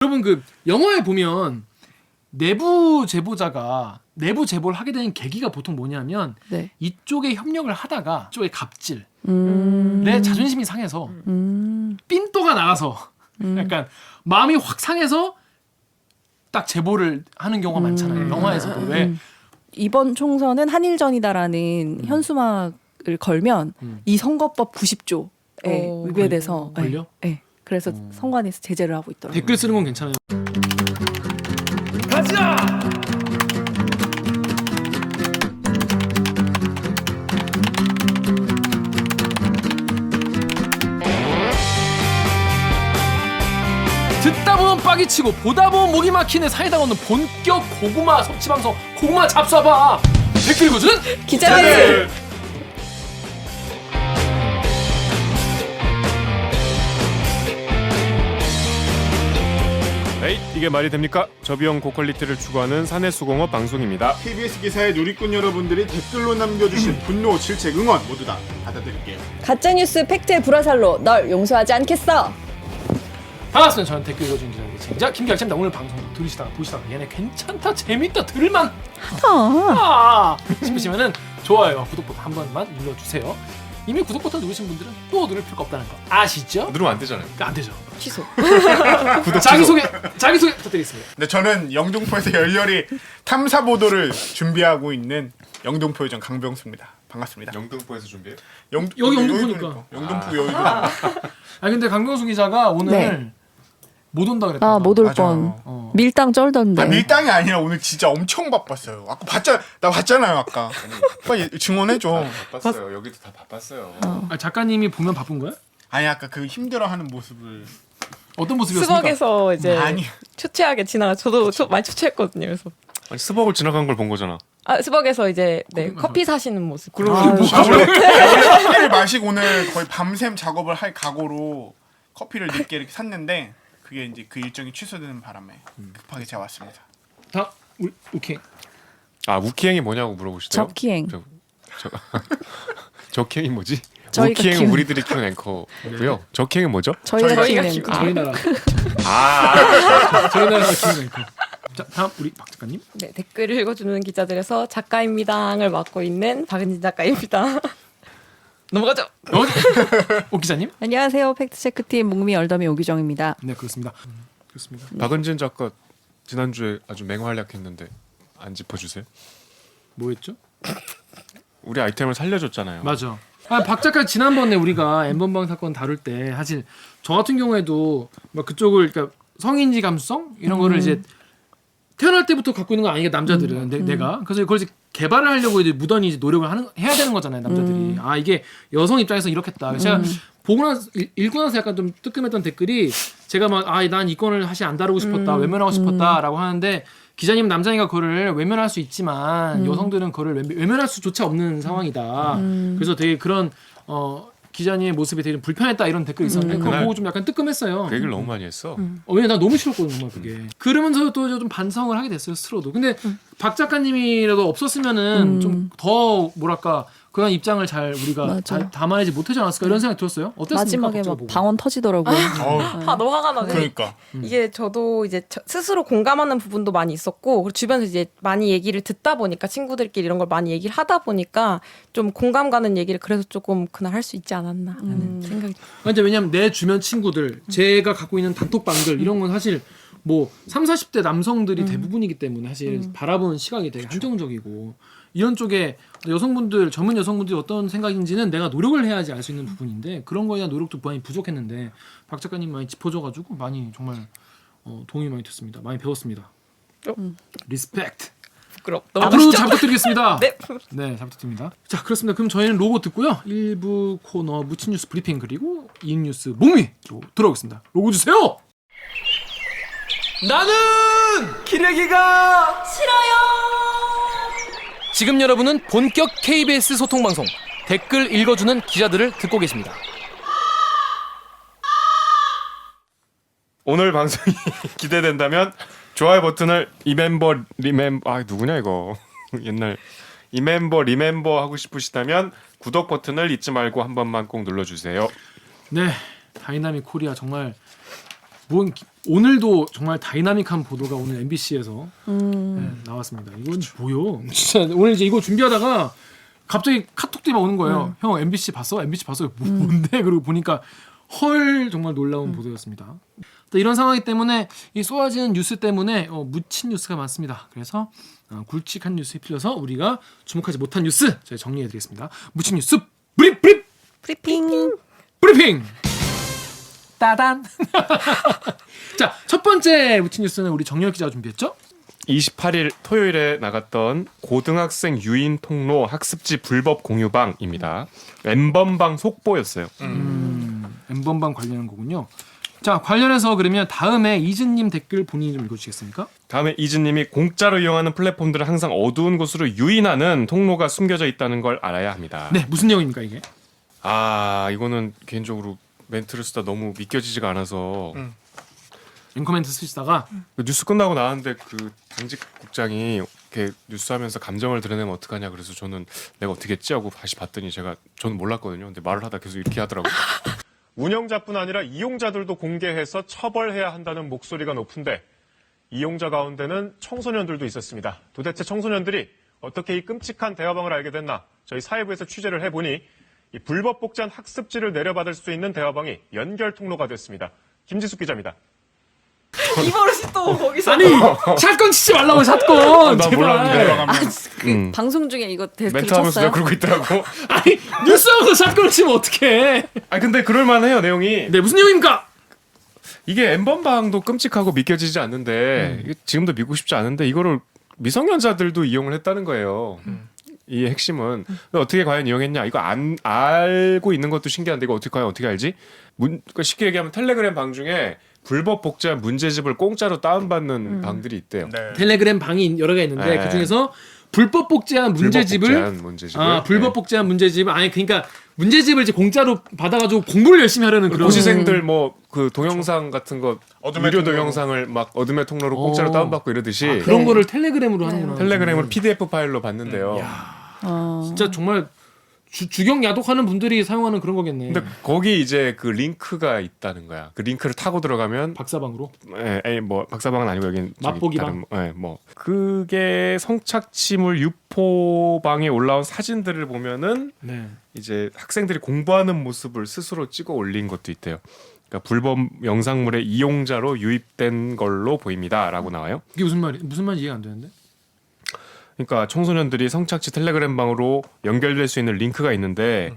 여러분 그 영화에 보면 내부 제보자가 내부 제보를 하게 되는 계기가 보통 뭐냐면 네. 이쪽에 협력을 하다가 이쪽의 갑질, 음. 내 자존심이 상해서 삔또가 나가서 약간 마음이 확 상해서 딱 제보를 하는 경우가 많잖아요. 영화에서도 왜 이번 총선은 한일전이다라는 현수막을 걸면 이 선거법 90조에 위배돼서 걸려? 네. 그래서 선관위에서 제재를 하고 있더라고요. 댓글 쓰는 건 괜찮아요. 가자! 듣다 보면 빡이 치고 보다 보면 목이 막히는 사이다 없는 본격 고구마 섭취 방송 고구마 잡숴봐 댓글 읽어주는 기자들! 에이, 이게 말이 됩니까? 저비용 고퀄리티를 추구하는 사내수공업 방송입니다. KBS 기사에 누리꾼 여러분들이 댓글로 남겨주신 분노, 질책, 응원 모두 다 받아드릴게요. 가짜뉴스 팩트의 불화살로 널 용서하지 않겠어. 반갑습니다. 저는 댓글 읽어주는 기자의 진짜 김기학입니다. 오늘 방송도 들으시다가 보시다가 얘네 괜찮다 재밌다 들을만 하다 싶으시면은 좋아요 구독 버튼 한 번만 눌러주세요. 이미 구독 버튼 누르신 분들은 또 누를 필요가 없다는 거 아시죠? 누르면 안 되잖아요. 안 되죠. 취소. 자기소개 부탁드리겠습니다. 네, 저는 영등포에서 열렬히 탐사 보도를 준비하고 있는 영등포 요정 강병수입니다. 반갑습니다. 영등포에서 준비해요? 여기 영등포니까. 영등포 여의도. 근데 강병수 기자가 오늘 네. 못 온다 그랬다. 못 올 맞아요. 뻔. 밀당 쩔던데. 아, 밀당이 아니라 오늘 진짜 엄청 바빴어요. 아까 나 봤잖아요, 아까. 빨리 증언해줘. 바빴어요. 여기도 다 바빴어요. 작가님이 보면 바쁜 거야? 아니, 아까 그 힘들어하는 모습을. 어떤 모습이었습니까? 스벅에서 이제 아니. 초췌하게 지나가 저도 많이 초췌했거든요. 그래서 아니, 스벅을 지나간 걸 본 거잖아. 스벅에서 이제 커피만 커피 사시는 모습. 원래 커피를 마시고 오늘 거의 밤샘 작업을 할 각오로 커피를 늦게 이렇게 샀는데 그게 이제 그 일정이 취소되는 바람에 급하게 제가 왔습니다. 다 오케이. 아, 우키행이 뭐냐고 물어보시대요. 적기행. 적행이 뭐지? 저희가 우키행은 키우는- 우리들이 키우는 앵커고요. 적행은 뭐죠? 저희가 저희가 키우는 키우는 거. 저희 나라 저희 나라 키우는 앵커. 자 다음 우리 박 작가님. 네, 댓글을 읽어주는 기자들에서 작가입니다를 맡고 있는 박은진 작가입니다. 넘어가죠. 오 기자님. 안녕하세요. 팩트체크팀 목미 얼더미 오규정입니다. 네 그렇습니다. 그렇습니다. 박은진 작가 지난주에 아주 맹활약했는데 안 짚어주세요? 뭐였죠? 우리 아이템을 살려줬잖아요. 맞아. 박 작가 지난번에 우리가 엠번방 사건 다룰 때 사실 저 같은 경우에도 막 그쪽을 그러니까 성인지 감수성 이런 거를 이제 태어날 때부터 갖고 있는 거 아니겠 남자들은 내가 그래서 그걸 이제 개발을 하려고 이제 무던히 이제 노력을 해야 되는 거잖아요 남자들이. 아 이게 여성 입장에서 이렇겠다. 그래서 제가 보고 나서 읽고 나서 약간 좀 뜨끔했던 댓글이 제가 막 난 이 건을 사실 안 다루고 싶었다 외면하고 싶었다라고 하는데 기자님 남자니까 그거를 외면할 수 있지만 여성들은 그거를 외면할 수조차 없는 상황이다. 그래서 되게 그런 기자님의 모습이 되게 불편했다 이런 댓글이 있었는데 그거 그날 보고 좀 약간 뜨끔했어요. 그 얘기를 너무 많이 했어. 왜냐면 난 너무 싫었거든 정말 그게. 그러면서 또 좀 반성을 하게 됐어요 스스로도. 근데 박 작가님이라도 없었으면은 좀 더 뭐랄까 그런 입장을 잘 우리가 맞아. 잘 담아내지 못하지 않았을까 이런 생각이 들었어요. 어땠습니까? 마지막에 박 작가 막 보고? 방언 터지더라고요. 너무 화가 나네. 그러니까. 이게 저도 이제 스스로 공감하는 부분도 많이 있었고 그리고 주변에서 이제 많이 얘기를 듣다 보니까 친구들끼리 이런 걸 많이 얘기를 하다 보니까 좀 공감 가는 얘기를 그래서 조금 그날 할 수 있지 않았나라는 생각이 들어요. 근데 왜냐면 내 주변 친구들, 제가 갖고 있는 단톡방들 이런 건 사실 뭐 30, 40대 남성들이 대부분이기 때문에 사실 바라보는 시각이 되게 한정적이고 이런 쪽에 여성분들, 전문 여성분들이 어떤 생각인지는 내가 노력을 해야지 알 수 있는 부분인데 그런 거에 대한 노력도 많이 부족했는데 박 작가님 많이 짚어줘가지고 많이 정말 도움이 많이 됐습니다. 많이 배웠습니다. 리스펙트. 부끄럽. 앞으로도 잘 부탁드리겠습니다. 네. 네, 잘 부탁드립니다. 자, 그렇습니다. 그럼 저희는 로고 듣고요. 1부 코너 무친 뉴스 브리핑 그리고 2인 뉴스 목미로 들어오겠습니다. 로고 주세요. 나는 기레기가 싫어요. 지금 여러분은 본격 KBS 소통 방송 댓글 읽어주는 기자들을 듣고 계십니다. 오늘 방송이 기대된다면 좋아요 버튼을 리멤버 누구냐 이거 옛날 리멤버 하고 싶으시다면 구독 버튼을 잊지 말고 한 번만 꼭 눌러주세요. 네, 다이나믹 코리아 정말 오늘도 정말 다이나믹한 보도가 오늘 MBC에서 나왔습니다. 이건 뭐요? 진짜 오늘 이제 이거 준비하다가 갑자기 카톡들이 막 오는 거예요. 형 MBC 봤어? MBC 봤어? 뭔데? 그리고 보니까 헐 정말 놀라운 보도였습니다. 또 이런 상황이기 때문에 이 쏟아지는 뉴스 때문에 묻힌 뉴스가 많습니다. 그래서 굵직한 뉴스에 필요서 우리가 주목하지 못한 뉴스 저희 정리해드리겠습니다. 묻힌 뉴스 브리핑! 따단! 자, 첫 번째 묻힌 뉴스는 우리 정렬 기자가 준비했죠? 28일 토요일에 나갔던 고등학생 유인 통로 학습지 불법 공유방입니다. 엠번방 속보였어요. 엠번방 관련한 거군요. 자, 관련해서 그러면 다음에 이진님 댓글 본인이 좀 읽어주시겠습니까? 다음에 이진님이 공짜로 이용하는 플랫폼들을 항상 어두운 곳으로 유인하는 통로가 숨겨져 있다는 걸 알아야 합니다. 네, 무슨 내용입니까 이게? 이거는 개인적으로 멘트를 쓰다 너무 믿겨지지가 않아서 앵커멘트 쓰시다가 뉴스 끝나고 나왔는데 그 당직 국장이 이렇게 뉴스하면서 감정을 드러내면 어떡하냐 그래서 저는 내가 어떻게 했지 하고 다시 봤더니 저는 몰랐거든요. 근데 말을 하다 계속 이렇게 하더라고요. 운영자뿐 아니라 이용자들도 공개해서 처벌해야 한다는 목소리가 높은데 이용자 가운데는 청소년들도 있었습니다. 도대체 청소년들이 어떻게 이 끔찍한 대화방을 알게 됐나? 저희 사회부에서 취재를 해보니 이 불법 복제한 학습지를 내려받을 수 있는 대화방이 연결 통로가 됐습니다. 김지숙 기자입니다. 이 버릇이 또 거기서 아니 샷건 치지 말라고 샷건 나 제발. 몰랐는데. 방송 중에 이거 데스크를 멘트하면서 쳤어요? 내가 그러고 있더라고. 아니 뉴스하고서 샷건 치면 어떡해? 근데 그럴만해요 내용이. 네, 무슨 내용입니까? 이게 엠번방도 끔찍하고 믿겨지지 않는데 이게 지금도 믿고 싶지 않은데 이거를 미성년자들도 이용을 했다는 거예요. 이 핵심은 어떻게 과연 이용했냐 이거 안 알고 있는 것도 신기한데 이거 어떻게 과연 어떻게 알지? 그러니까 쉽게 얘기하면 텔레그램 방 중에 불법 복제한 문제집을 공짜로 다운받는 방들이 있대요. 네. 텔레그램 방이 여러 개 있는데 네. 그 중에서 불법 복제한 문제집을 불법 네. 복제한 문제집을 아니 그러니까 문제집을 이제 공짜로 받아가지고 공부를 열심히 하려는 그런 고시생들 뭐 그 동영상 같은 거 어둠의 유료 통로로. 동영상을 막 어둠의 통로로 공짜로 오. 다운받고 이러듯이 그런 거를 텔레그램으로 하는구나. 텔레그램으로 PDF 파일로 받는데요. 진짜 정말 주경 야독하는 분들이 사용하는 그런 거겠네. 근데 거기 이제 그 링크가 있다는 거야. 그 링크를 타고 들어가면 박사방으로. 뭐 박사방은 아니고 여긴 맛보기방. 뭐 그게 성착취물 유포방에 올라온 사진들을 보면은 네. 이제 학생들이 공부하는 모습을 스스로 찍어 올린 것도 있대요. 그러니까 불법 영상물의 이용자로 유입된 걸로 보입니다라고 나와요. 이게 무슨 말인지 이해가 안 되는데. 그러니까 청소년들이 성착취 텔레그램 방으로 연결될 수 있는 링크가 있는데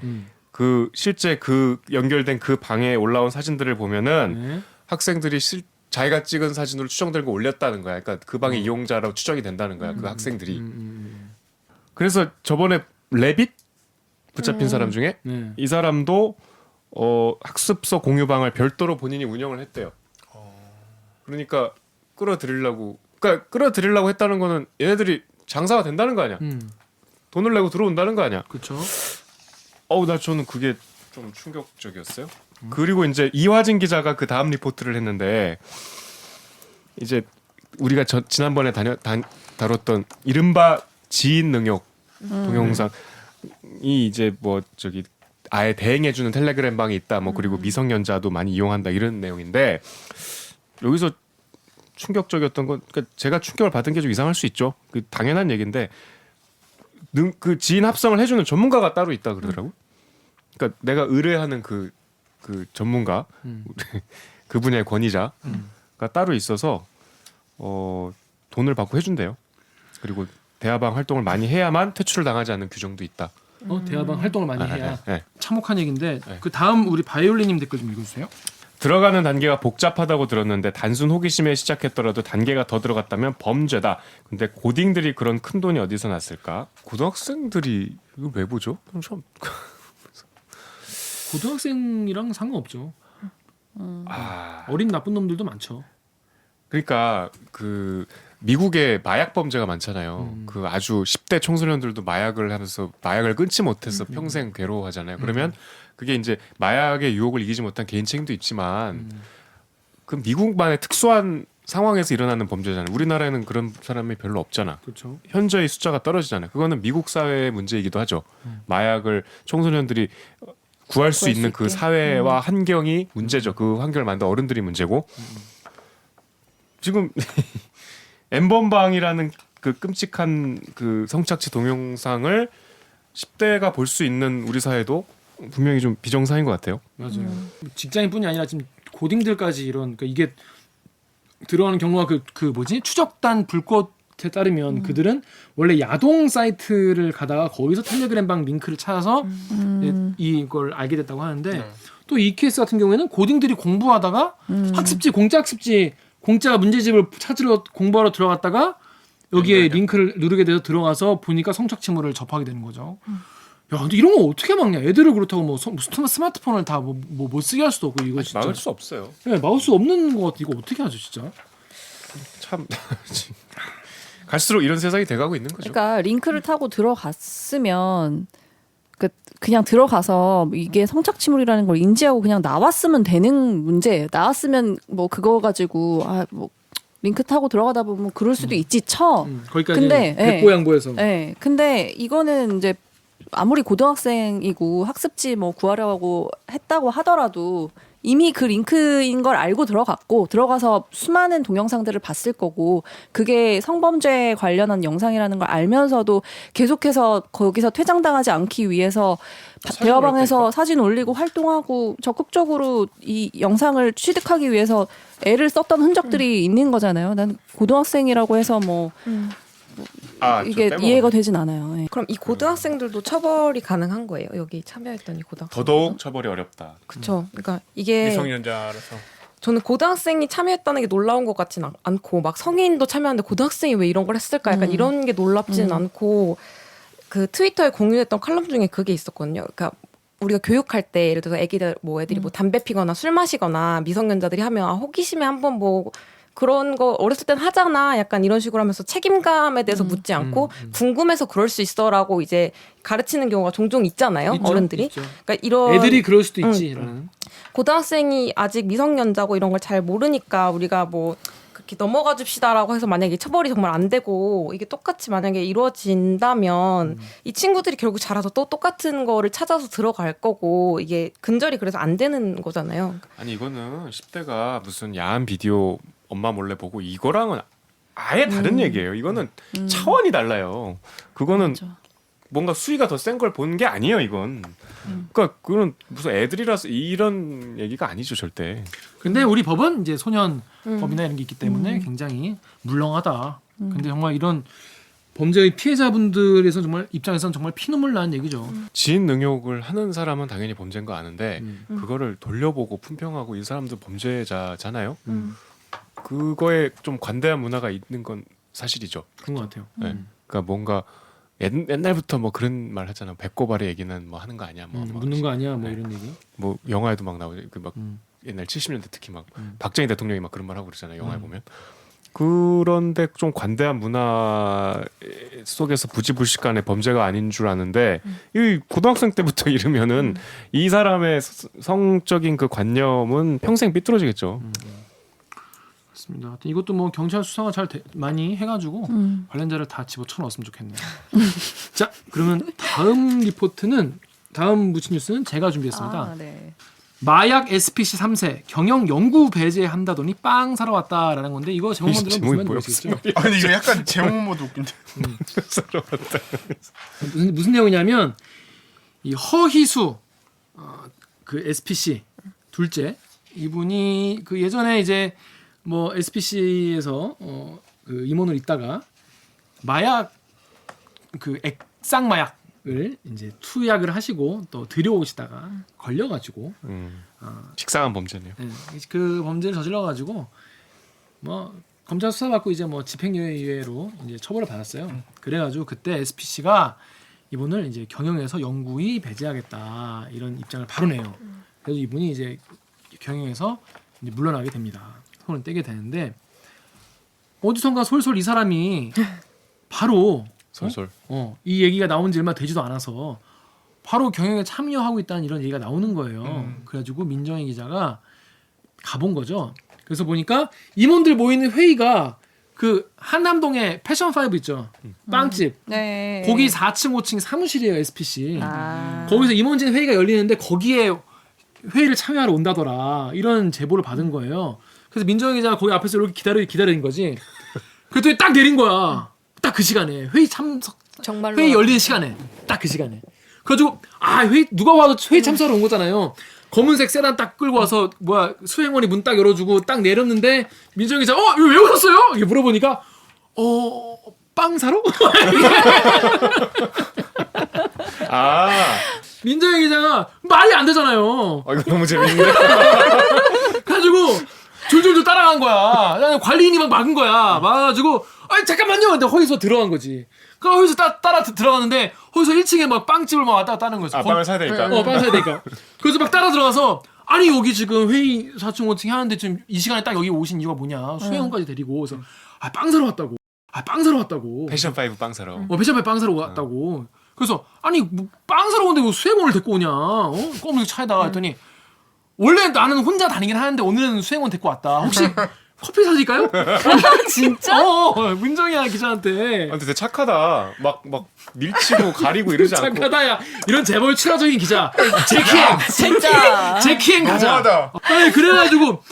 그 실제 그 연결된 그 방에 올라온 사진들을 보면은 네. 학생들이 자기가 찍은 사진으로 추정된 거 올렸다는 거야. 그러니까 그 방의 이용자로 추정이 된다는 거야. 그 학생들이. 그래서 저번에 레빗 붙잡힌 사람 중에 네. 이 사람도 학습서 공유방을 별도로 본인이 운영을 했대요. 그러니까 끌어들이려고 했다는 거는 얘네들이 장사가 된다는 거 아니야. 돈을 내고 들어온다는 거 아니야. 그렇죠. 나 저는 그게 좀 충격적이었어요. 그리고 이제 이화진 기자가 그 다음 리포트를 했는데 이제 우리가 지난번에 다뤘던 이른바 지인 능욕 동영상이 이제 뭐 저기 아예 대행해주는 텔레그램 방이 있다. 뭐 그리고 미성년자도 많이 이용한다 이런 내용인데 여기서 충격적이었던 건 그러니까 제가 충격을 받은 게 좀 이상할 수 있죠. 그 당연한 얘기인데 그 지인 합성을 해주는 전문가가 따로 있다 그러더라고. 그러니까 내가 의뢰하는 그 전문가 그 분야의 권위자가 따로 있어서 돈을 받고 해준대요. 그리고 대화방 활동을 많이 해야만 퇴출을 당하지 않는 규정도 있다. 대화방 활동을 많이 해야 네. 참혹한 얘기인데 네. 그 다음 우리 바이올린님 댓글 좀 읽어주세요. 들어가는 단계가 복잡하다고 들었는데 단순 호기심에 시작했더라도 단계가 더 들어갔다면 범죄다. 근데 고딩들이 그런 큰 돈이 어디서 났을까? 고등학생들이 이거 왜 보죠? 좀 고등학생이랑 상관없죠. 어린 나쁜 놈들도 많죠. 그러니까 그 미국에 마약 범죄가 많잖아요. 그 아주 10대 청소년들도 마약을 하면서 마약을 끊지 못해서 평생 괴로워하잖아요. 그러면 그게 이제 마약의 유혹을 이기지 못한 개인 책임도 있지만 그 미국만의 특수한 상황에서 일어나는 범죄잖아요. 우리나라에는 그런 사람이 별로 없잖아. 그렇죠. 현저히 숫자가 떨어지잖아요. 그거는 미국 사회의 문제이기도 하죠. 마약을 청소년들이 구할 수 구할 수 있는 그 있게. 사회와 환경이 문제죠. 그 환경을 만든 어른들이 문제고 지금 N번방이라는 그 끔찍한 그 성착취 동영상을 10대가 볼 수 있는 우리 사회도 분명히 좀 비정상인 것 같아요. 맞아요. 직장인뿐이 아니라 지금 고딩들까지 이런 그러니까 이게 들어가는 경우가 그 뭐지 추적단 불꽃에 따르면 그들은 원래 야동 사이트를 가다가 거기서 텔레그램방 링크를 찾아서 이걸 알게 됐다고 하는데 또 이 케이스 같은 경우에는 고딩들이 공부하다가 학습지 공짜 학습지 공짜 문제집을 찾으러 공부하러 들어갔다가 여기에 링크를 누르게 돼서 들어가서 보니까 성착취물을 접하게 되는 거죠. 야, 근데 이런 거 어떻게 막냐? 애들을 그렇다고 뭐 스마트폰을 다 못 쓰게 할 수도 없고 이거 진짜 막을 수 없어요. 네, 막을 수 없는 것 같아. 이거 어떻게 하죠, 진짜? 참 갈수록 이런 세상이 돼가고 있는 거죠. 그러니까 링크를 타고 들어갔으면 그냥 들어가서 이게 성착취물이라는 걸 인지하고 그냥 나왔으면 되는 문제예요. 나왔으면 뭐 그거 가지고 뭐 링크 타고 들어가다 보면 그럴 수도 있지 쳐. 거기까지 근데, 백보양보해서. 네, 근데 이거는 이제 아무리 고등학생이고 학습지 뭐 구하려고 했다고 하더라도 이미 그 링크인 걸 알고 들어가서 수많은 동영상들을 봤을 거고 그게 성범죄 관련한 영상이라는 걸 알면서도 계속해서 거기서 퇴장당하지 않기 위해서 대화방에서 사진 올리고 활동하고 적극적으로 이 영상을 취득하기 위해서 애를 썼던 흔적들이 있는 거잖아요. 난 고등학생이라고 해서 뭐 이게 이해가 되진 않아요. 예. 그럼 이 고등학생들도 처벌이 가능한 거예요? 여기 참여했던 이 고등학생. 더더욱 처벌이 어렵다. 그렇죠. 그러니까 이게 미성년자라서 저는 고등학생이 참여했다는 게 놀라운 것 같진 않고 막 성인도 참여하는데 고등학생이 왜 이런 걸 했을까? 약간 이런 게 놀랍지는 않고 그 트위터에 공유했던 칼럼 중에 그게 있었거든요. 그러니까 우리가 교육할 때 예를 들어서 애들이 뭐 담배 피거나 술 마시거나 미성년자들이 하면 호기심에 한번 뭐 그런 거 어렸을 땐 하잖아. 약간 이런 식으로 하면서 책임감에 대해서 묻지 않고 궁금해서 그럴 수 있어라고 이제 가르치는 경우가 종종 있잖아요. 있죠, 어른들이. 있죠. 그러니까 이런 애들이 그럴 수도 있지라는. 고등학생이 아직 미성년자고 이런 걸 잘 모르니까 우리가 뭐 그렇게 넘어가 줍시다라고 해서 만약에 처벌이 정말 안 되고 이게 똑같이 만약에 이루어진다면 이 친구들이 결국 자라서 또 똑같은 거를 찾아서 들어갈 거고 이게 근절이 그래서 안 되는 거잖아요. 아니 이거는 10대가 무슨 야한 비디오 엄마 몰래 보고 이거랑은 아예 다른 얘기예요. 이거는 차원이 달라요. 그거는 맞아. 뭔가 수위가 더 센 걸 보는 게 아니에요. 이건. 그러니까 그건 무슨 애들이라서 이런 얘기가 아니죠 절대. 근데 우리 법은 이제 소년 법이나 이런 게 있기 때문에 굉장히 물렁하다. 근데 정말 이런 범죄의 피해자분들에서 정말 입장에서는 정말 피눈물 나는 얘기죠. 지인 능욕을 하는 사람은 당연히 범죄인 거 아는데 그거를 돌려보고 품평하고 이 사람도 범죄자잖아요. 그거에 좀 관대한 문화가 있는 건 사실이죠. 그런 것 같아요. 네. 그러니까 뭔가 옛날부터 뭐 그런 말 하잖아. 배꼽아래 얘기는 뭐 하는 거 아니야. 뭐 묻는 거 아니야, 뭐 네. 이런 얘기. 뭐 영화에도 막 나오죠. 그 막 옛날 70년대 특히 막 박정희 대통령이 막 그런 말 하고 그러잖아요. 영화에 보면. 그런데 좀 관대한 문화 속에서 부지불식간의 범죄가 아닌 줄 아는데 이 고등학생 때부터 이러면은 이 사람의 성적인 그 관념은 평생 삐뚤어지겠죠. 맞습니다. 하여튼 이것도 뭐 경찰 수사가 많이 해가지고 관련자를 다 집어쳐 넣었으면 좋겠네요. 자, 그러면 다음 리포트는 다음 무친 뉴스는 제가 준비했습니다. 아, 네. 마약 SPC 3세 경영 연구 배제한다더니 빵 사러 왔다라는 건데 이거 제목만 들으면 무슨 말인지 모르겠죠? 아니 이거 약간 제목모도 웃긴데 무슨 내용이냐면 이 허희수 그 SPC 둘째 이분이 그 예전에 이제 뭐 SPC에서 그 임원을 있다가 마약 그 액상 마약을 이제 투약을 하시고 또 들여오시다가 걸려가지고 식상한 범죄네요. 그 범죄를 저질러가지고 뭐 검찰 수사받고 이제 뭐 집행유예로 이제 처벌을 받았어요. 그래가지고 그때 SPC가 이분을 이제 경영에서 영구히 배제하겠다 이런 입장을 바로 내요. 그래서 이분이 이제 경영에서 이제 물러나게 됩니다. 손을 떼게 되는데 어디선가 솔솔 이 사람이 바로 솔솔. 이 얘기가 나온 지 얼마 되지도 않아서 바로 경영에 참여하고 있다는 이런 얘기가 나오는 거예요. 그래가지고 민정희 기자가 가본 거죠. 그래서 보니까 임원들 모이는 회의가 그 한남동에 패션 5 있죠. 빵집. 네. 거기 4층 5층 사무실이에요, SPC. 아. 거기서 임원진 회의가 열리는데 거기에 회의를 참여하러 온다더라. 이런 제보를 받은 거예요. 그래서 민정희 기자가 거기 앞에서 이렇게 기다리는 거지. 그랬더니 딱 내린 거야. 딱 그 시간에 회의 참석 정말로 회의 열리는 시간에 딱 그 시간에. 그래가지고 회의 누가 와도 회의 참석하러 온 거잖아요. 검은색 세단 딱 끌고 와서 수행원이 문 딱 열어주고 딱 내렸는데 민정희 기자 이거 왜 오셨어요? 이렇게 물어보니까 빵 사러? 민정희 기자가 말이 안 되잖아요. 이거 너무 재밌는데. 그래가지고 졸졸졸 따라간 거야. 관리인이 막 막은 거야. 막아가지고 잠깐만요. 근데 거기서 들어간 거지. 그럼 거기서 따라 들어갔는데 거기서 1층에 막 빵집을 막 왔다 갔다 하는 거지. 빵을 사야 되니까. 빵 사야 되니까. 그래서 막 따라 들어가서 아니 여기 지금 회의 4층 5층 하는데 지금 이 시간에 딱 여기 오신 이유가 뭐냐. 수행원까지 데리고. 그래서 빵 사러 왔다고. 빵 사러 왔다고. 패션 5 빵 사러. 패션파이 빵 사러 왔다고. 그래서 아니 빵 사러 오는데 왜 수행원을 데리고 오냐. 검은색 차에다가 했더니 원래 나는 혼자 다니긴 하는데 오늘은 수행원 데리고 왔다. 혹시 커피 사줄까요? 진짜? 문정희야 기자한테. 근데 되게 착하다. 막 밀치고 가리고 이러지 않고. 착하다 야. 이런 재벌 출하적인 기자. 제키행. 진짜. 제키행 가자. 너무하다. 그래가지고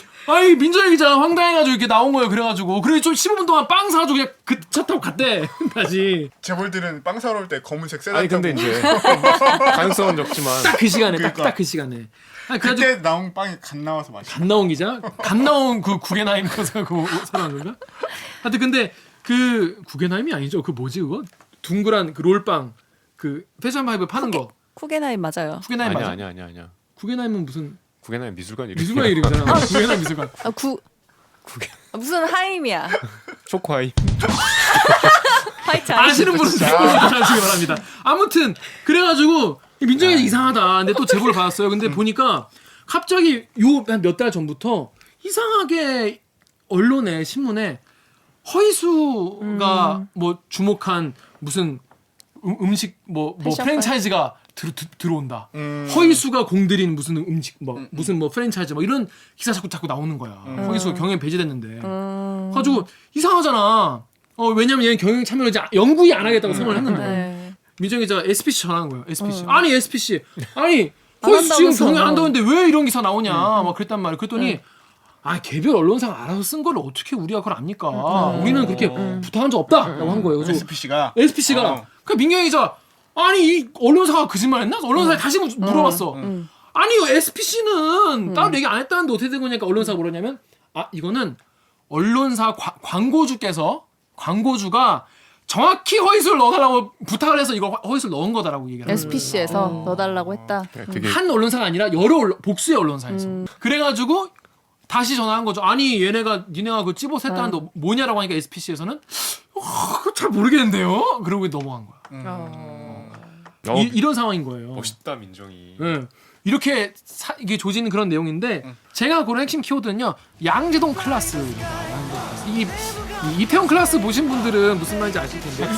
민정희 기자 황당해가지고 이렇게 나온 거예요. 그래가지고 좀 15분 동안 빵 사가지고 그냥 그 차 타고 갔대. 다시. 재벌들은 빵 사러 올 때 검은색 세단 아니 근데 타고 이제 가능성은 적지만. 딱 그 시간에 그러니까. 딱 그 시간에. 그래가지고 그때 나온 빵이 갓 나와서 맛있어. 갓 나온 기자? 갓 나온 그 구겐하임 거사 그 사람 건가? 하여튼 근데 그 구겐하임이 아니죠. 그 뭐지 그거? 둥그란 그 롤빵 그 패션 바이브 파는 거. 쿠게나임 맞아요. 구겐하임 맞아? 아니야. 구겐하임은 무슨 구겐하임 미술관 이름. 미술관 이름이잖아. 구겐하임 미술관. 무슨 하임이야. 초코하임. 화이트 아시는 분은 아시기 바랍니다. 아무튼 그래가지고 민정이 이상하다. 근데 또 제보를 받았어요. 근데 보니까 갑자기 한 몇 달 전부터 이상하게 언론에 신문에 허이수가 뭐 주목한 무슨 음식 뭐 패션 프랜차이즈가 들어온다. 허이수가 공들인 무슨 음식 무슨 프랜차이즈 이런 기사 자꾸 나오는 거야. 허이수가 경영 배제됐는데. 가지고 이상하잖아. 왜냐면 얘는 경영 참여를 이제 영구히 안 하겠다고 선언을 했는데. 네. 민정이 기자가 SPC 전화한 거예요. SPC. 아니 SPC. 아니 허이수 지금 한다면서. 경영 안 한다는데 왜 이런 기사 나오냐. 막 그랬단 말이에요. 그랬더니 개별 언론사가 알아서 쓴 거를 어떻게 우리가 그걸 압니까? 우리는 그렇게 부탁한 적 없다라고 한 거예요. 그래서 SPC가 그 민경희 기자 아니 이 언론사가 거짓말했나? 언론사에 다시 물어봤어. 아니 SPC는 따로 얘기 안 했다는데 어떻게 된 거냐니까 언론사가 뭐라냐면 이거는 언론사 광고주가 정확히 허위수를 넣어달라고 부탁을 해서 이거 허위수를 넣은 거다라고 얘기를 하는 거예요. SPC에서 넣어달라고 했다. 되게 한 언론사가 아니라 복수의 언론사에서. 그래가지고 다시 전화한 거죠. 아니 니네가 그 찌보스 했다는데 뭐냐라고 하니까 SPC에서는 잘 모르겠는데요. 그러고 넘어간 거야. 이런 상황인 거예요. 멋있다 민정이. 네. 이렇게 이게 조지는 그런 내용인데 제가 고른 핵심 키워드는요 양재동 클라스입니다. 이 이태원 클라스 보신 분들은 무슨 말인지 아실 텐데.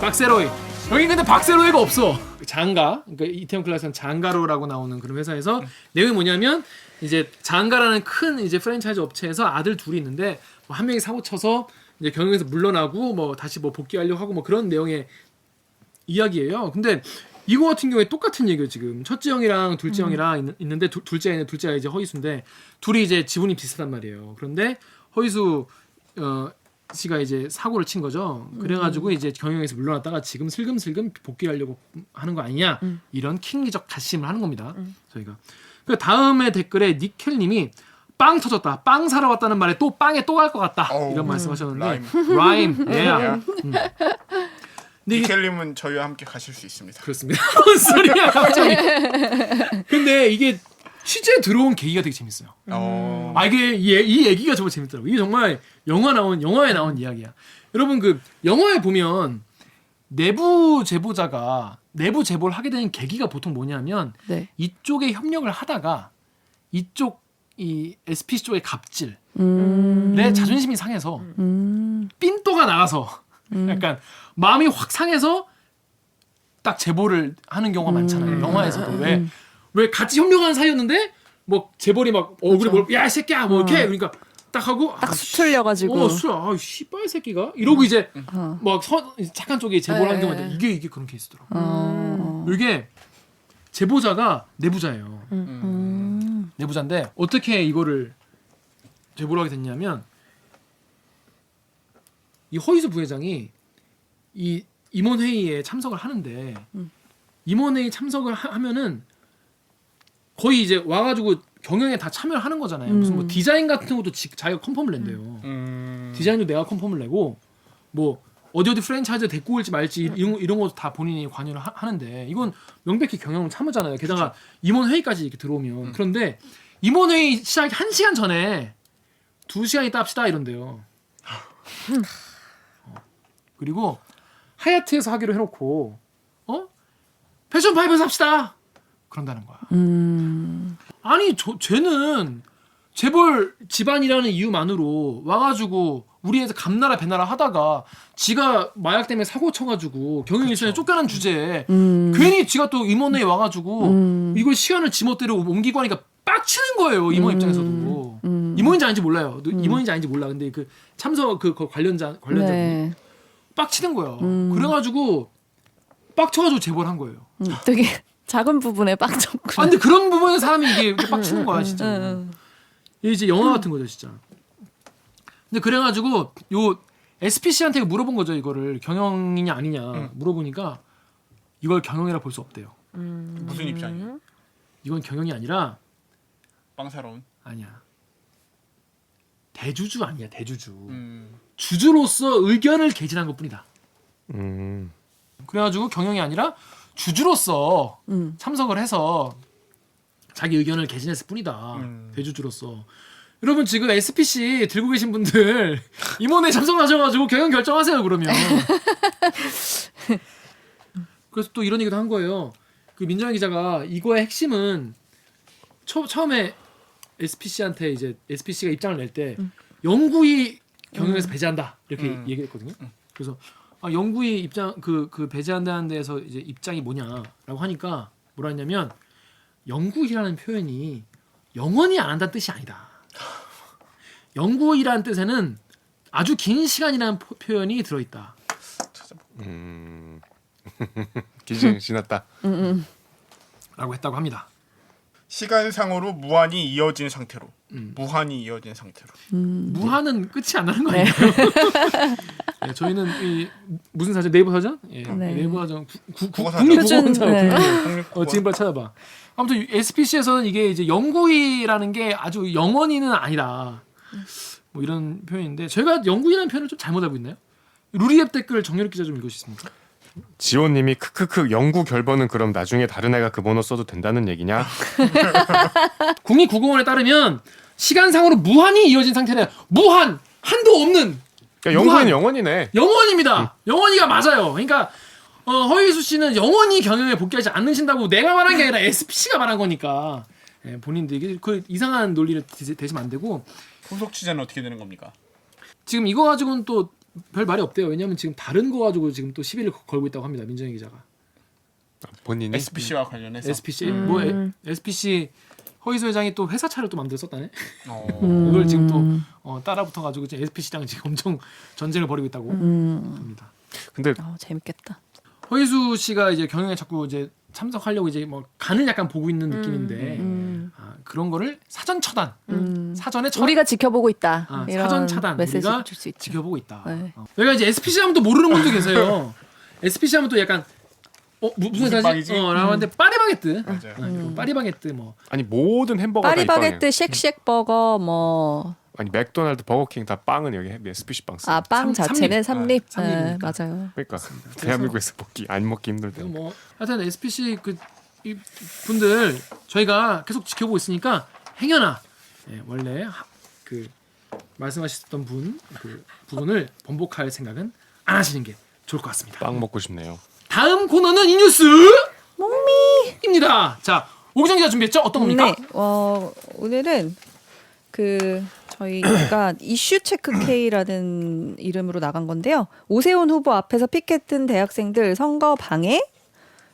박세로이. 여기 근데 박세로이가 없어. 장가. 그러니까 이태원 클라스는 장가로라고 나오는 그런 회사에서 내용이 뭐냐면 이제 장가라는 큰 이제 프랜차이즈 업체에서 아들 둘이 있는데 한 명이 사고 쳐서 이제 경영에서 물러나고 다시 복귀하려고 하고 그런 내용의 이야기예요. 근데 이거 같은 경우에 똑같은 얘기예요. 지금 첫째 형이랑 둘째 형이랑 있는데 둘째가 이제 허이수인데 둘이 이제 지분이 비슷한 말이에요. 그런데 허이수 씨가 이제 사고를 친 거죠. 그래가지고 이제 경영에서 물러났다가 지금 슬금슬금 복귀하려고 하는 거 아니냐 이런 킹리적 가심을 하는 겁니다. 저희가. 그 다음에 댓글에 니켈님이 빵 터졌다. 빵 사러 왔다는 말에 또 빵에 또 갈 것 같다. 이런 말씀하셨는데 라임. 니켈님은 저희와 함께 가실 수 있습니다. 그렇습니다. 뭔 소리야 갑자기. 근데 이게 취재 들어온 계기가 되게 재밌어요. 이게 이 얘기가 정말 재밌더라고요. 이게 정말 영화에 나온 이야기야. 여러분 그 영화에 보면 내부 제보자가 내부 제보를 하게 되는 계기가 보통 뭐냐면 이쪽에 협력을 하다가 이쪽 이 SPC 쪽의 갑질, 내 자존심이 상해서 삔또가 나가서 약간 마음이 확 상해서 딱 제보를 하는 경우가 많잖아요. 영화에서도 왜 같이 협력하는 사이였는데 재벌이 막 얼굴에 야 이 새끼야 이렇게 그러니까 딱 하고 딱 수틀려가지고. 아 씨발 새끼가 이러고 이제 막 착한 쪽에 제보를 하는 네. 경우인데 이게 그런 케이스더라고. 어. 이게 제보자가 내부자예요. 내부자인데 어떻게 이거를 제보를 하게 됐냐면 이 허이수 부회장이 이 임원 회의에 참석을 하는데 임원 회의 참석을 하면은 거의 이제 와가지고 경영에 다 참여를 하는 거잖아요. 무슨 뭐 디자인 같은 것도 자기가 컨펌을 낸대요. 디자인도 내가 컨펌을 내고 뭐 어디 프랜차이즈 데리고 올지 말지 이런 것도 다 본인이 관여를 하는데 이건 명백히 경영 참여잖아요. 게다가 임원 회의까지 이렇게 들어오면 그런데 임원 회의 시작 1시간 전에 2시간 있다 합시다 이런데요. 그리고 하얏트에서 하기로 해놓고 패션 파이브에서 합시다 그런다는 거야. 아니 쟤는 재벌 집안이라는 이유만으로 와가지고 우리에서 감나라 배나라 하다가 지가 마약 때문에 사고 쳐가지고 경영 일선에 쫓겨난 주제에 괜히 지가 또 임원회에 와가지고 이걸 시간을 지멋대로 옮기고 하니까 빡치는 거예요. 임원 입장에서도. 임원인지 아닌지 몰라요. 임원인지 아닌지 몰라. 근데 그 참석 그 관련자분 네. 빡치는 거야. 그래가지고 빡쳐가지고 제보를 한 거예요. 되게 작은 부분에 빡쳤구나. 아 근데 그런 부분에 사람이 이게 이렇게 빡치는 거야 진짜. 이게 이제 영화 같은 거죠 진짜. 근데 그래가지고 요 SPC한테 물어본 거죠 이거를 경영이냐 아니냐 물어보니까 이걸 경영이라 볼 수 없대요. 무슨 입장이에요? 이건 경영이 아니라 빵사로운. 아니야. 대주주 아니야 대주주. 주주로서 의견을 개진한 것뿐이다. 그래가지고 경영이 아니라 주주로서 참석을 해서 자기 의견을 개진했을 뿐이다. 대주주로서. 여러분 지금 SPC 들고 계신 분들 임원회 참석하셔가지고 경영 결정하세요 그러면. 그래서 또 이런 얘기도 한 거예요. 그 민정현 기자가 이거의 핵심은 처음에 SPC한테 이제 SPC가 입장을 낼 때 영구히 경영에서 배제한다 이렇게 얘기했거든요. 그래서 영구히 입장 그 배제한다는 데에서 이제 입장이 뭐냐라고 하니까 뭐라 했냐면 영구히라는 표현이 영원히 안 한다는 뜻이 아니다. 영구히라는 뜻에는 아주 긴 시간이라는 표현이 들어있다. 기준 지났다. 라고 했다고 합니다. 시간상으로 무한히 이어진 상태로. 무한히 이어진 상태로. 무한은 끝이 안 나는 거 아니에요? 네, 저희는 이 무슨 사전 네이버 사전? 예, 네. 네이버 사전 국어사전. 국립국어원장 네. 지금 빨리 찾아봐. 아무튼 SPC에서는 이게 이제 영구히라는 게 아주 영원히는 아니다. 뭐 이런 표현인데 저희가 영구히라는 표현을 좀 잘못 알고 있나요? 루리앱 댓글 정유럽 기자 좀 읽으시겠습니까? 지호님이 크크크 영구 결번은 그럼 나중에 다른 애가 그 번호 써도 된다는 얘기냐? 국립국어원에 따르면 시간상으로 무한히 이어진 상태는 무한 한도 없는 그러니까 영구는 영원이네. 영원입니다. 영원히가 맞아요. 그러니까 허희수 씨는 영원히 경영에 복귀하지 않으신다고 내가 말한 게 아니라 SPC가 말한 거니까 본인들 이게 그 이상한 논리를 대시면 안 되고 후속 취재는 어떻게 되는 겁니까? 지금 이거 가지고는 또 별 말이 없대요. 왜냐하면 지금 다른 거 가지고 지금 또 시비를 걸고 있다고 합니다. 민정희 기자가. 본인이 SPC와 관련해서. SPC 뭐 SPC 허희수 회장이 또 회사 차를 또 만들어 썼다네. 어. 이걸 지금 또 따라붙어 가지고 SPC랑 지금 엄청 전쟁을 벌이고 있다고 합니다. 근데 재밌겠다. 허희수 씨가 이제 경영에 자꾸 이제 참석하려고 이제 뭐 간을 약간 보고 있는 느낌인데 그런 거를 사전 차단, 사전에 우리가 지켜보고 있다. 이런 사전 차단, 메시지 우리가 줄 수 있죠. 지켜보고 있다. 네. 내가 이제 SPC 하면 또 모르는 분도 계세요. SPC 하면 또 약간 무슨 회사지? 빵이지? 라고 하는데 파리바게뜨, 맞아요. 파리바게뜨 뭐 아니 모든 햄버거가 다 파리바게뜨, 쉑쉑버거 뭐 아니 맥도날드, 버거킹 다 빵은 여기 SPC 빵 써. 빵 자체는 삼립. 삼립이니까. 맞아요. 그러니까 대한민국에서 안 먹기 힘들대. 뭐 하여튼 SPC 이 분들 저희가 계속 지켜보고 있으니까 행여나 원래 그 말씀하셨던 그 부분을 번복할 생각은 안 하시는 게 좋을 것 같습니다. 빵 먹고 싶네요. 다음 코너는 이 뉴스 목미입니다. 자 오기정 기자 준비했죠? 어떤 겁니까? 네. 오늘은 저희가 이슈 체크 K라는 이름으로 나간 건데요. 오세훈 후보 앞에서 피켓 든 대학생들 선거 방해,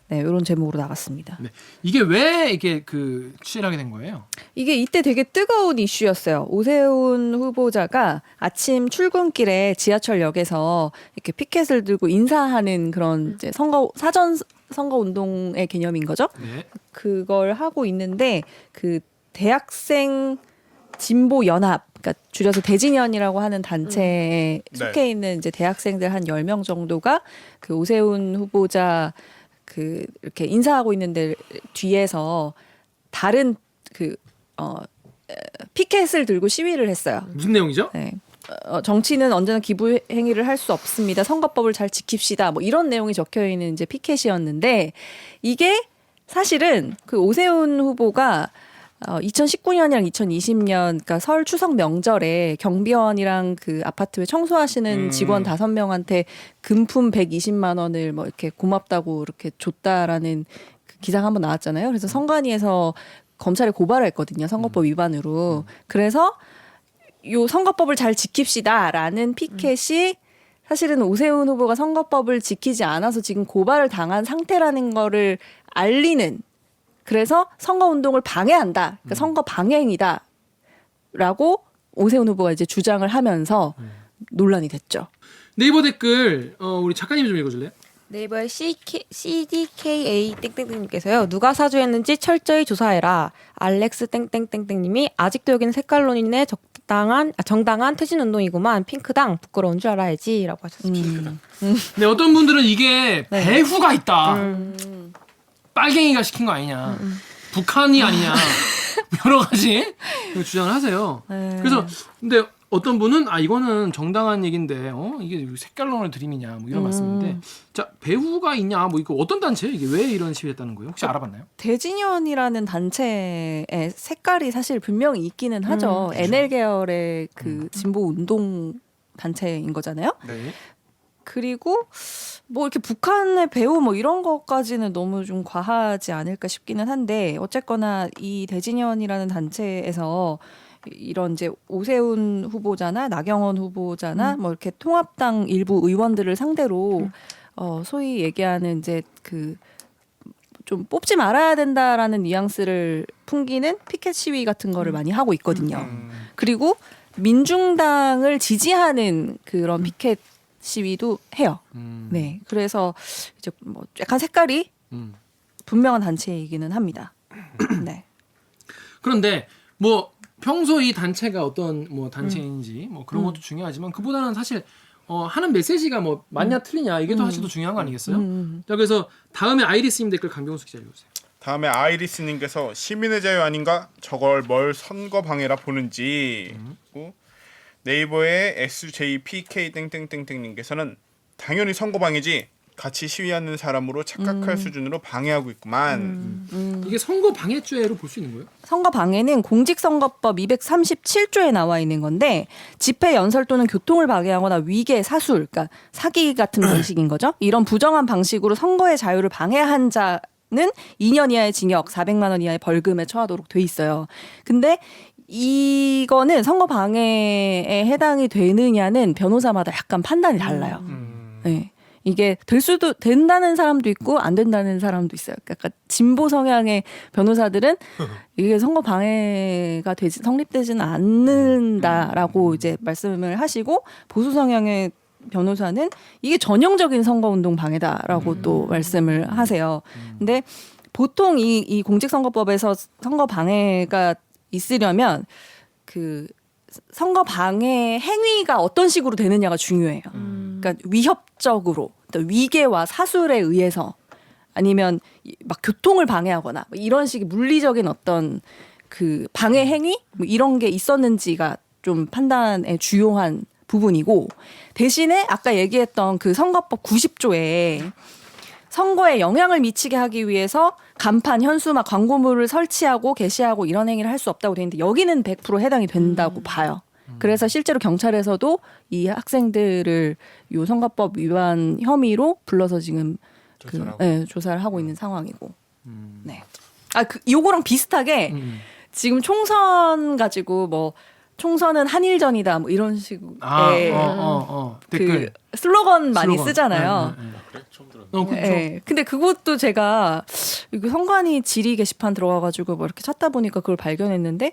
네, 이런 제목으로 나갔습니다. 네. 이게 왜 이게 그 취재를 하게 된 거예요? 이게 이때 되게 뜨거운 이슈였어요. 오세훈 후보자가 아침 출근길에 지하철역에서 이렇게 피켓을 들고 인사하는 그런 이제 사전 선거 운동의 개념인 거죠. 네. 그걸 하고 있는데 그 대학생 진보 연합, 그러니까 줄여서 대진연이라고 하는 단체에 속해 있는 이제 대학생들 한 10명 정도가 그 오세훈 후보자 그 이렇게 인사하고 있는데 뒤에서 다른 그 피켓을 들고 시위를 했어요. 무슨 내용이죠? 네. 정치는 언제나 기부 행위를 할 수 없습니다. 선거법을 잘 지킵시다. 뭐 이런 내용이 적혀 있는 이제 피켓이었는데 이게 사실은 그 오세훈 후보가 2019년이랑 2020년 그러니까 설 추석 명절에 경비원이랑 그 아파트에 청소하시는 직원 5명한테 금품 120만 원을 뭐 이렇게 고맙다고 이렇게 줬다라는 그 기사가 한번 나왔잖아요. 그래서 선관위에서 검찰에 고발을 했거든요. 선거법 위반으로. 그래서 요 선거법을 잘 지킵시다라는 피켓이 사실은 오세훈 후보가 선거법을 지키지 않아서 지금 고발을 당한 상태라는 거를 알리는 그래서 선거운동을 방해한다. 그러니까 선거 방해행위다라고 오세훈 후보가 이제 주장을 하면서 논란이 됐죠. 네이버 댓글 우리 작가님 좀 읽어줄래요? 네이버의 CDKA 땡땡땡님께서요. 누가 사주했는지 철저히 조사해라. 알렉스 땡땡땡땡님이 아직도 여기는 색깔론인의 정당한 퇴진운동이구만. 핑크당 부끄러운 줄 알아야지라고 하셨습니다. 네, 어떤 분들은 이게 배후가 있다. 빨갱이가 시킨 거 아니냐. 북한이 아니냐. 여러 가지 주장을 하세요. 네. 그래서 근데 어떤 분은 이거는 정당한 얘기인데 이게 색깔론을 들이미냐 뭐 이런 말씀인데 자 배후가 있냐 뭐 이거 어떤 단체예요? 이게 왜 이런 시위했다는 거예요? 혹시 알아봤나요? 대진연이라는 단체의 색깔이 사실 분명히 있기는 하죠. NL 계열의 그 진보 운동 단체인 거잖아요. 네. 그리고 뭐 이렇게 북한의 배후 뭐 이런 것까지는 너무 좀 과하지 않을까 싶기는 한데 어쨌거나 이 대진연이라는 단체에서 이런 이제 오세훈 후보자나 나경원 후보자나 뭐 이렇게 통합당 일부 의원들을 상대로 소위 얘기하는 이제 그 좀 뽑지 말아야 된다라는 뉘앙스를 풍기는 피켓 시위 같은 거를 많이 하고 있거든요. 그리고 민중당을 지지하는 그런 피켓 시위도 해요. 네, 그래서 이제 뭐 약간 색깔이 분명한 단체이기는 합니다. 네. 그런데 뭐 평소 이 단체가 어떤 뭐 단체인지 뭐 그런 것도 중요하지만 그보다는 사실 하는 메시지가 뭐 맞냐 틀리냐 이게 더 사실 더 중요한 거 아니겠어요? 자 그래서 다음에 아이리스님 댓글 강병수 기자 읽어주세요. 다음에 아이리스님께서 시민의 자유 아닌가? 저걸 뭘 선거 방해라 보는지. 그리고 네이버의 SJPK 땡땡땡땡님께서는 당연히 선거 방해지. 같이 시위하는 사람으로 착각할 수준으로 방해하고 있구만. 이게 선거 방해죄로 볼 수 있는 거예요? 선거 방해는 공직선거법 237조에 나와 있는 건데 집회 연설 또는 교통을 방해하거나 위계, 사술, 그러니까 사기 같은 방식인 거죠. 이런 부정한 방식으로 선거의 자유를 방해한 자는 2년 이하의 징역, 400만 원 이하의 벌금에 처하도록 돼 있어요. 근데 이거는 선거 방해에 해당이 되느냐는 변호사마다 약간 판단이 달라요. 네. 이게 될 수도 된다는 사람도 있고 안 된다는 사람도 있어요. 그러니까 진보 성향의 변호사들은 이게 선거 방해가 성립되지는 않는다라고 이제 말씀을 하시고 보수 성향의 변호사는 이게 전형적인 선거운동 방해다라고 또 말씀을 하세요. 근데 보통 이 공직선거법에서 선거 방해가 있으려면 그 선거 방해 행위가 어떤 식으로 되느냐가 중요해요. 그러니까 위협적으로, 위계와 사술에 의해서 아니면 막 교통을 방해하거나 이런 식의 물리적인 어떤 그 방해 행위 뭐 이런 게 있었는지가 좀 판단의 주요한 부분이고 대신에 아까 얘기했던 그 선거법 90조에 선거에 영향을 미치게 하기 위해서 간판, 현수막, 광고물을 설치하고 게시하고 이런 행위를 할 수 없다고 돼 있는데 여기는 100% 해당이 된다고 봐요. 그래서 실제로 경찰에서도 이 학생들을 요 선거법 위반 혐의로 불러서 지금 조사를 하고 있는 상황이고. 네. 요거랑 비슷하게 지금 총선 가지고 뭐 총선은 한일전이다 뭐 이런 식의 댓글. 그 슬로건 많이 슬로건. 쓰잖아요. 네, 네, 네. 그래? 처음 들었네. 그렇죠. 예. 근데 그것도 제가 이거 선관위 질의 게시판 들어가가지고 뭐 이렇게 찾다 보니까 그걸 발견했는데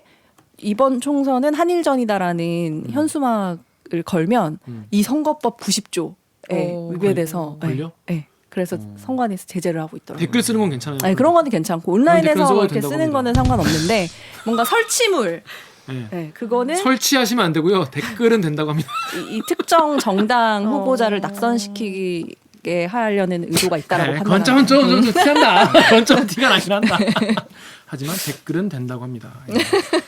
이번 총선은 한일전이다라는 현수막을 걸면 이 선거법 90조에 오, 위배돼서 걸려? 예. 그래서 선관위에서 제재를 하고 있더라고요. 댓글 쓰는 건 괜찮아요. 아니 그런 거는 괜찮고 댓글은 온라인에서 써도 이렇게 된다고 쓰는 합니다. 거는 상관없는데 뭔가 설치물 네. 네, 그거는 설치하시면 안 되고요. 댓글은 된다고 합니다. 이 특정 정당 후보자를 낙선시키게 하려는 의도가 있다라고 그건 판단합니다. 좀 티난다. 그건 좀 티가 나긴 한다. 하지만 댓글은 된다고 합니다. 예.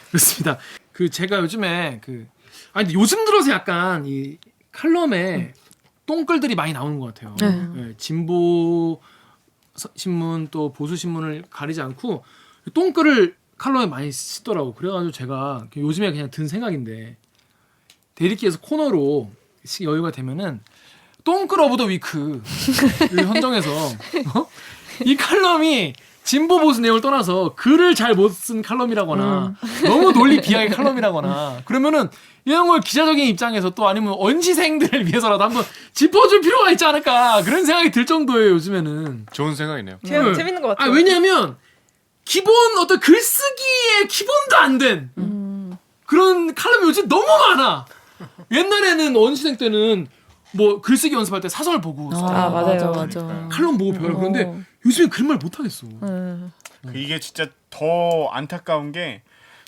그렇습니다. 그 제가 요즘에 근데 요즘 들어서 약간 이 칼럼에 똥글들이 많이 나오는 것 같아요. 예, 진보 신문 또 보수 신문을 가리지 않고 똥글을 칼럼에 많이 쓰더라고. 그래가지고 제가 요즘에 그냥 든 생각인데 대리기에서 코너로 여유가 되면은 똥글 오브 더 위크를 선정해서 이 칼럼이 진보 보수 내용을 떠나서 글을 잘 못 쓴 칼럼이라거나 너무 논리 비하의 칼럼이라거나 그러면은 이런 걸 기자적인 입장에서 또 아니면 언시생들을 위해서라도 한번 짚어줄 필요가 있지 않을까 그런 생각이 들 정도예요 요즘에는. 좋은 생각이네요. 재밌는 것 같아요. 왜냐하면 기본 어떤 글쓰기의 기본도 안 된 그런 칼럼이 요즘 너무 많아. 옛날에는 언시생 때는 뭐 글쓰기 연습할 때 사설 보고 아, 맞아요. 맞아. 칼럼 보고 배워요. 그런데 요즘에 그런 말 못 하겠어. 이게 진짜 더 안타까운 게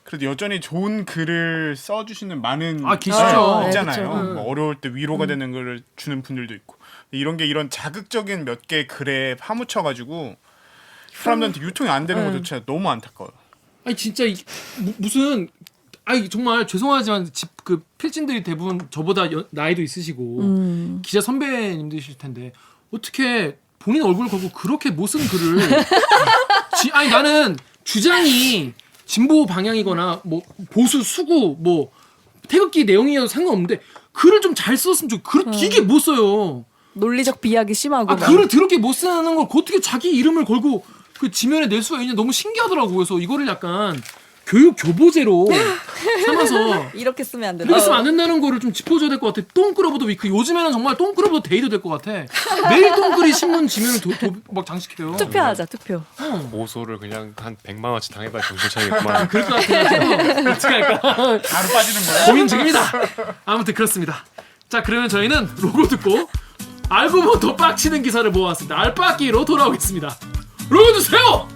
그래도 여전히 좋은 글을 써주시는 많은 계시죠. 있잖아요. 네, 그쵸. 뭐 어려울 때 위로가 되는 글을 주는 분들도 있고 이런 게 이런 자극적인 몇 개 글에 파묻혀가지고 사람들한테 유통이 안 되는 것조차 너무 안타까워요. 아니 진짜 무슨 정말 죄송하지만 그 필진들이 대부분 저보다 나이도 있으시고 기자 선배님들이실 텐데 어떻게 본인 얼굴 걸고 그렇게 못 쓴 글을 나는 주장이 진보 방향이거나 뭐 보수 수구 뭐 태극기 내용이어도 상관없는데 글을 좀 잘 썼으면 좋겠고 글을 되게 못 써요. 논리적 비약이 심하고 막. 글을 더럽게 못 쓰는 걸 어떻게 자기 이름을 걸고 그 지면에 낼 수가 있냐 너무 신기하더라고. 그래서 이거를 약간 교육 교보제로 삼아서 이렇게 쓰면 안 된다. 이렇게 쓰면 안 된다는 거를 좀 짚어줘야 될 것 같아. 똥글 오브 더 위크. 요즘에는 정말 똥글 오브 더 데이도 될 것 같아. 매일 똥글이 신문 지면을 막 장식해요. 투표하자 투표. 보소를 그냥 한 100만 원치 당해봐야 정신 차리겠구만. 그럴 것 같아요. 어떻게 할까? 바로 빠지는 거야. 고민 중입니다. 아무튼 그렇습니다. 자, 그러면 저희는 로고 듣고 알고 보면 더 빡치는 기사를 모아왔습니다. 알빡기로 돌아오겠습니다. 로고 주세요!